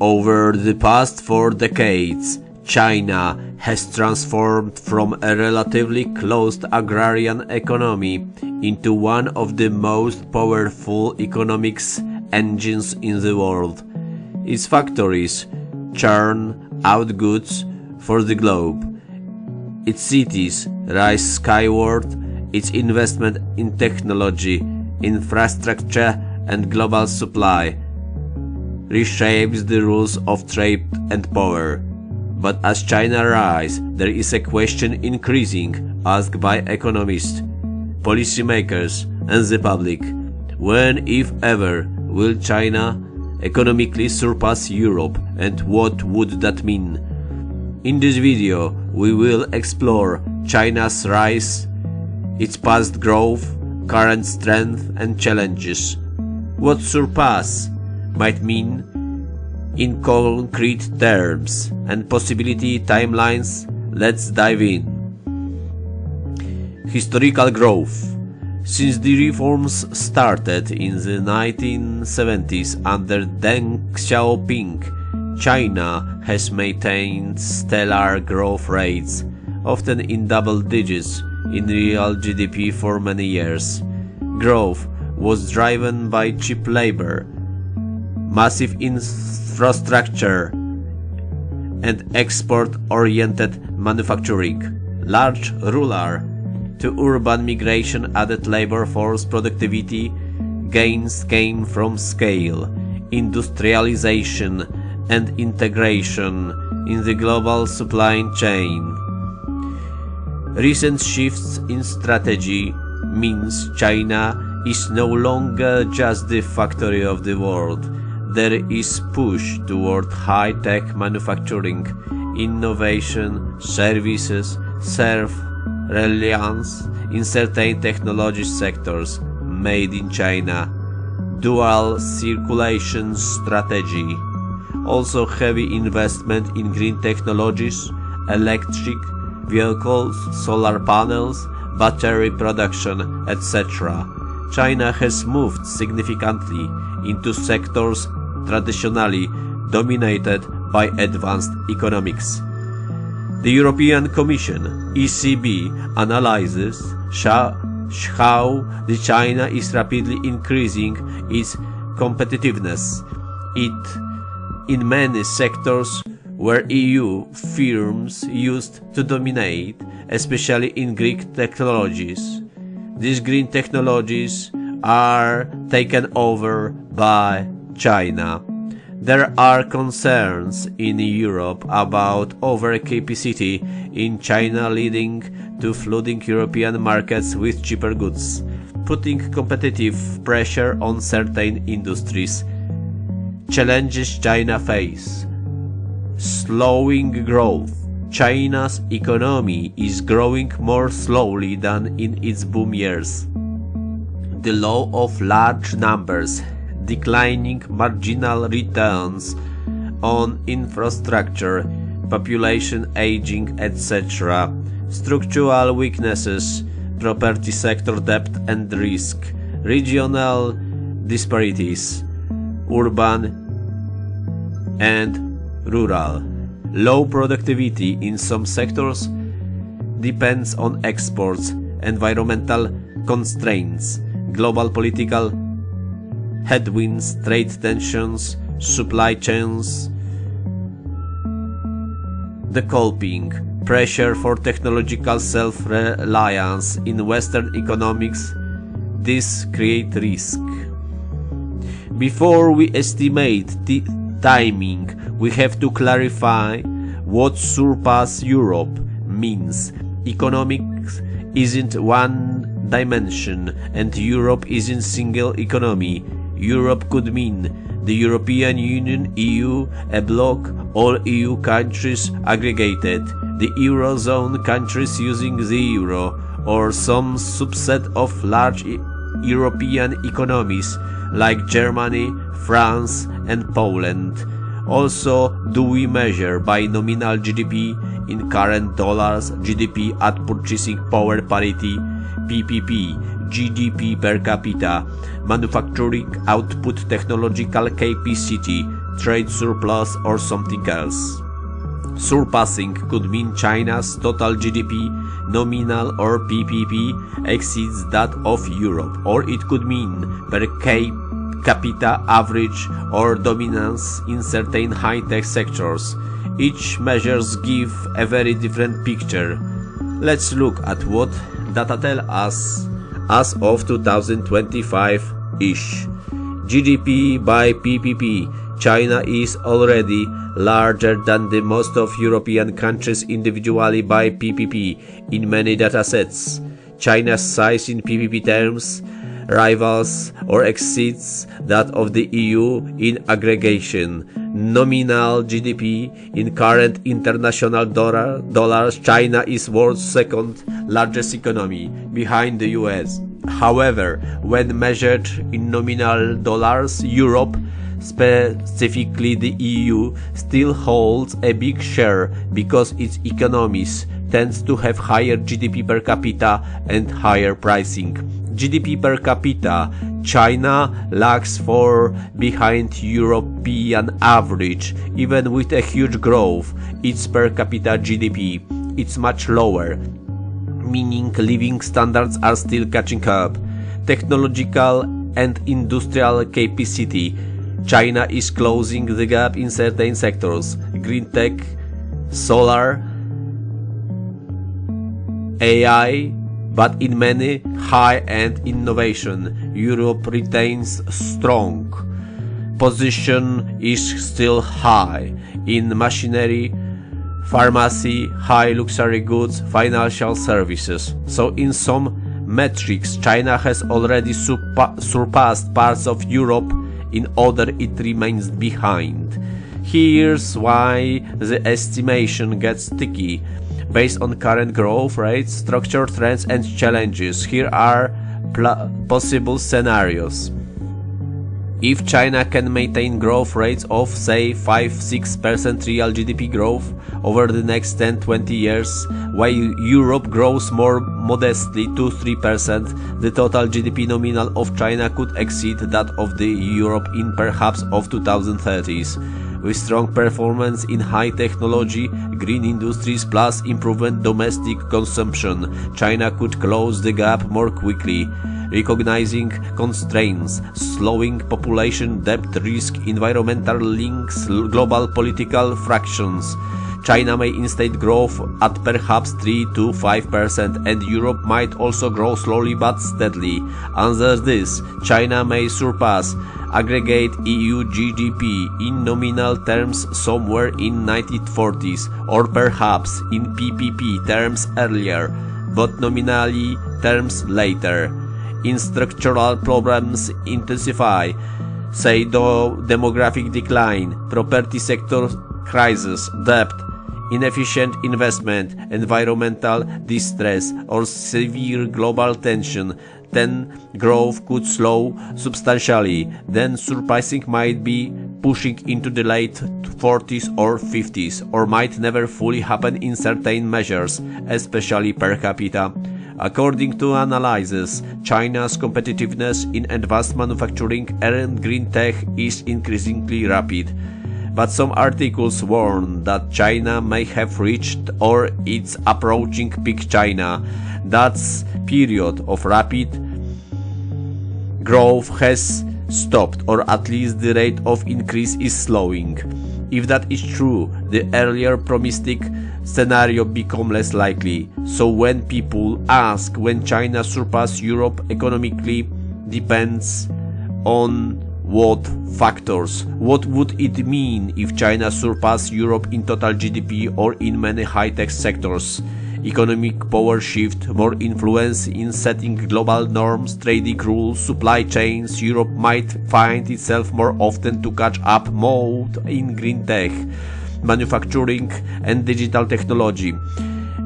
Over the past 4 decades, China has transformed from a relatively closed agrarian economy into one of the most powerful economic engines in the world. Its factories churn out goods for the globe. Its cities rise skyward. Its investment in technology, infrastructure, and global supply reshapes the rules of trade and power. But as China rises, there is a question increasing asked by economists, policymakers, and the public. When, if ever, will China economically surpass Europe, and what would that mean? In this video, we will explore China's rise, its past growth, current strength, and challenges. What surpass might mean in concrete terms and possibility timelines. Let's dive in. Historical growth. Since the reforms started in the 1970s under Deng Xiaoping, China has maintained stellar growth rates, often in double digits in real GDP for many years. Growth was driven by cheap labor, massive infrastructure, and export-oriented manufacturing. Large rural to urban migration added labor force productivity gains came from scale, industrialization, and integration in the global supply chain. Recent shifts in strategy means China is no longer just the factory of the world. There is push toward high-tech manufacturing, innovation, services, self-reliance in certain technology sectors, made in China, dual circulation strategy, also heavy investment in green technologies, electric vehicles, solar panels, battery production, etc. China has moved significantly into sectors traditionally dominated by advanced economics. The European Commission (ECB) analyzes how the China is rapidly increasing its competitiveness. In many sectors where EU firms used to dominate, especially in green technologies. These green technologies are taken over by China. There are concerns in Europe about overcapacity in China, leading to flooding European markets with cheaper goods, putting competitive pressure on certain industries. Challenges China face. Slowing growth. China's economy is growing more slowly than in its boom years. The law of large numbers, declining marginal returns on infrastructure, population aging, etc., structural weaknesses, property sector debt and risk, regional disparities, urban and rural. Low productivity in some sectors depends on exports, environmental constraints, global political headwinds, trade tensions, supply chains, decoupling, pressure for technological self-reliance in Western economics. This creates risk. Before we estimate the timing, we have to clarify what surpass Europe means. Economics isn't one dimension, and Europe isn't single economy. Europe could mean the European Union, EU, a bloc, all EU countries aggregated, the Eurozone countries using the euro, or some subset of large European economies like Germany, France, and Poland. Also, do we measure by nominal GDP in current dollars, GDP at purchasing power parity, PPP, GDP per capita, manufacturing output, technological capacity, trade surplus, or something else. Surpassing could mean China's total GDP, nominal or PPP, exceeds that of Europe, or it could mean per capita average or dominance in certain high-tech sectors. Each measures give a very different picture. Let's look at what data tell us as of 2025-ish. GDP by PPP. China is already larger than the most of European countries individually by PPP in many datasets. China's size in PPP terms rivals or exceeds that of the EU in aggregation. Nominal GDP in current international dollars, China is world's second largest economy, behind the US. However, when measured in nominal dollars, Europe, specifically the EU, still holds a big share because its economies tends to have higher GDP per capita and higher pricing. GDP per capita, China lags far behind European average. Even with a huge growth, its per capita GDP is much lower, meaning living standards are still catching up. Technological and industrial capacity, China is closing the gap in certain sectors: green tech, solar, AI, but in many high-end innovation, Europe retains strong position is still high in machinery, pharmacy, high luxury goods, financial services. So in some metrics, China has already surpassed parts of Europe. In order, it remains behind. Here's why the estimation gets sticky. Based on current growth rates, structural trends and challenges, here are possible scenarios. If China can maintain growth rates of say 5-6% real GDP growth over the next 10-20 years, while Europe grows more modestly 2-3%, the total GDP nominal of China could exceed that of the Europe in perhaps of 2030s. With strong performance in high technology, green industries plus improvement domestic consumption, China could close the gap more quickly. Recognizing constraints, slowing population debt risk, environmental links, global political fractions, China may instead grow at perhaps 3-5%, and Europe might also grow slowly but steadily. Under this, China may surpass aggregate EU GDP in nominal terms somewhere in 1940s, or perhaps in PPP terms earlier, but nominally terms later. In structural problems intensify, say demographic decline, property sector crisis, debt, inefficient investment, environmental distress, or severe global tension, then growth could slow substantially. Then surpassing might be pushing into the late 40s or 50s, or might never fully happen in certain measures, especially per capita. According to analysis, China's competitiveness in advanced manufacturing and green tech is increasingly rapid. But some articles warn that China may have reached or it's approaching peak China. That's period of rapid growth has stopped, or at least the rate of increase is slowing. If that is true, the earlier promising scenario becomes less likely. So when people ask when China surpasses Europe economically, depends on what factors. What would it mean if China surpassed Europe in total GDP or in many high-tech sectors? Economic power shift, more influence in setting global norms, trading rules, supply chains. Europe might find itself more often to catch up mode in green tech, manufacturing and digital technology.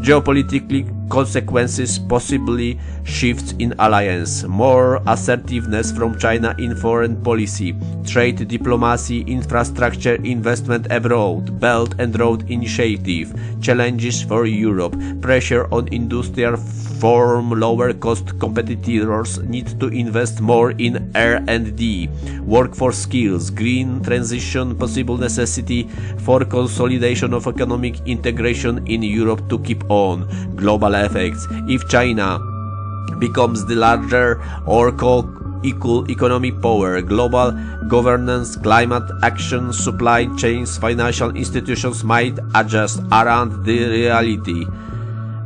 Geopolitically, consequences possibly shifts in alliance, more assertiveness from China in foreign policy, trade diplomacy, infrastructure investment abroad, Belt and Road Initiative, challenges for Europe, pressure on industrial form lower-cost competitors need to invest more in R&D, workforce skills, green transition, possible necessity for consolidation of economic integration in Europe to keep on. Global effects. If China becomes the larger or equal economic power, global governance, climate action, supply chains, financial institutions might adjust around the reality.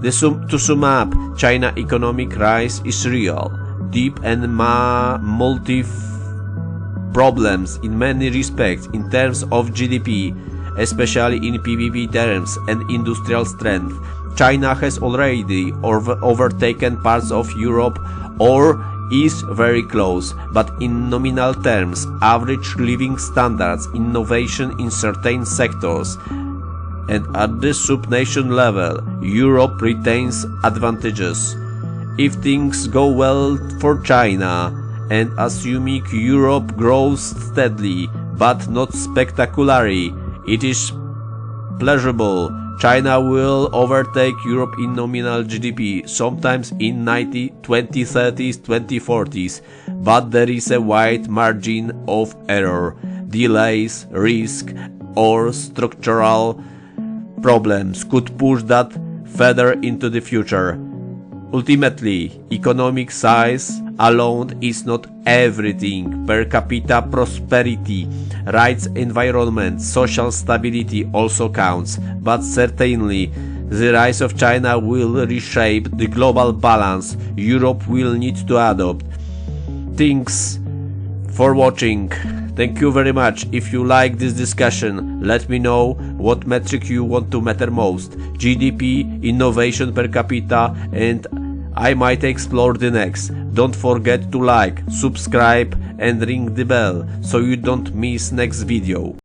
To sum up, China's economic rise is real, deep and multi problems in many respects in terms of GDP, especially in PPP terms and industrial strength. China has already overtaken parts of Europe or is very close, but in nominal terms, average living standards, innovation in certain sectors, and at the sub-nation level, Europe retains advantages. If things go well for China, and assuming Europe grows steadily but not spectacularly, it is pleasurable. China will overtake Europe in nominal GDP, sometimes in 2030s, 2040s, but there is a wide margin of error. Delays, risk, or structural problems could push that further into the future. Ultimately, economic size alone is not everything. Per capita prosperity, rights, environment, social stability also counts, but certainly the rise of China will reshape the global balance Europe will need to adopt. Thanks for watching. Thank you very much. If you like this discussion, let me know what metric you want to matter most. GDP, innovation per capita, and I might explore the next. Don't forget to like, subscribe and ring the bell so you don't miss next video.